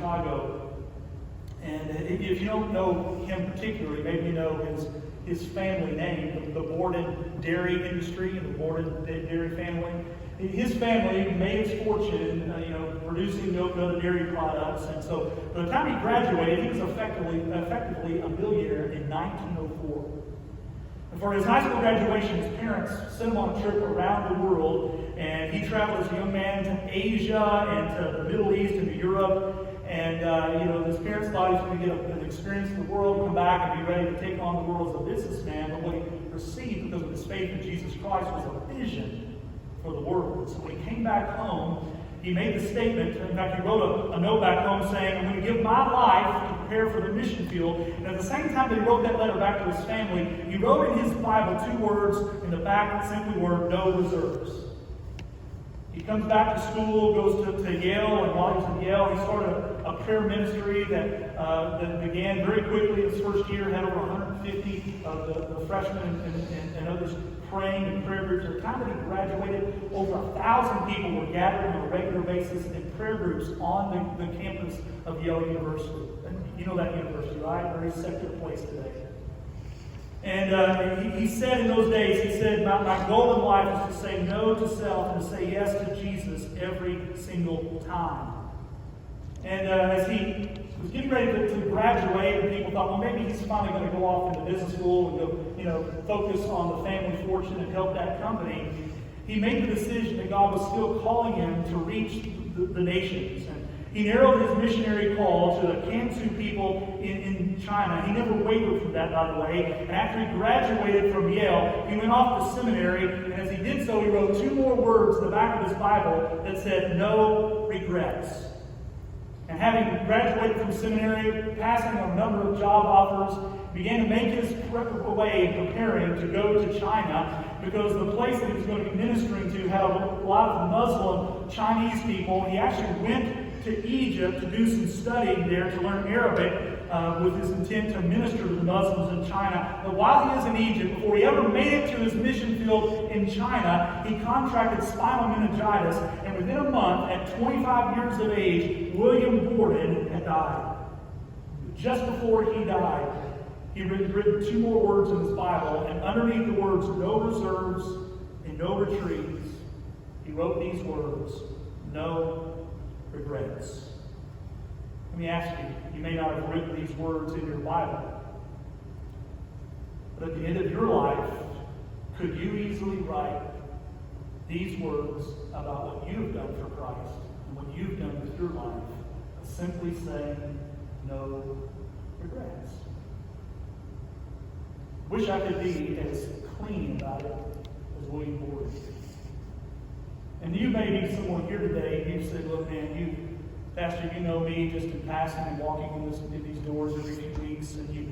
Chicago. And if you don't know him particularly, maybe you know his family name, the Borden dairy industry and the Borden dairy family. His family made its fortune, producing milk and other dairy products. And so by the time he graduated, he was effectively a millionaire in 1904. And for his high school graduation, his parents sent him on a trip around the world, and he traveled as a young man to Asia and to the Middle East and to Europe. And his parents thought he was going to get an experience of the world, come back and be ready to take on the world as a businessman. But what he received because of his faith in Jesus Christ was a vision for the world. So when he came back home, he made the statement. In fact, he wrote a note back home saying, "I'm going to give my life to prepare for the mission field." And at the same time that he wrote that letter back to his family, he wrote in his Bible 2 words in the back that simply were, "No reserves." He comes back to school, goes to Yale, and while he was at Yale, he started a prayer ministry that began very quickly. His first year had over 150 of the freshmen and others praying in prayer groups. At the time that he graduated, over 1,000 people were gathered on a regular basis in prayer groups on the campus of Yale University. And you know that university, right? Very secular place today. And he said in those days, he said, my goal in life is to say no to self and to say yes to Jesus every single time. And as he was getting ready to graduate, and people thought, well, maybe he's finally going to go off into business school and go, focus on the family fortune and help that company. He made the decision that God was still calling him to reach the nations. And he narrowed his missionary call to the Kansu people in China. He never wavered from that, by the way. And after he graduated from Yale, he went off to seminary. And as he did so, he wrote 2 more words in the back of his Bible that said, "No regrets." And having graduated from seminary, passing on a number of job offers, began to make his way in preparing to go to China, because the place that he was going to be ministering to had a lot of Muslim Chinese people. He actually went to Egypt to do some studying there to learn Arabic with his intent to minister to the Muslims in China. But while he was in Egypt, before he ever made it to his mission field in China, he contracted spinal meningitis, and within a month, at 25 years of age, William Borden had died. Just before he died, he had written 2 more words in his Bible, and underneath the words, "no reserves and no retreats," he wrote these words, "No regrets." Let me ask you, you may not have written these words in your Bible, but at the end of your life, could you easily write these words about what you've done for Christ and what you've done with your life, simply saying, "No regrets"? Wish I could be as clean about it as William Borden. And you may be someone here today, and you say, "Look, man, Pastor, you know me just in passing and walking in these doors every few weeks, and you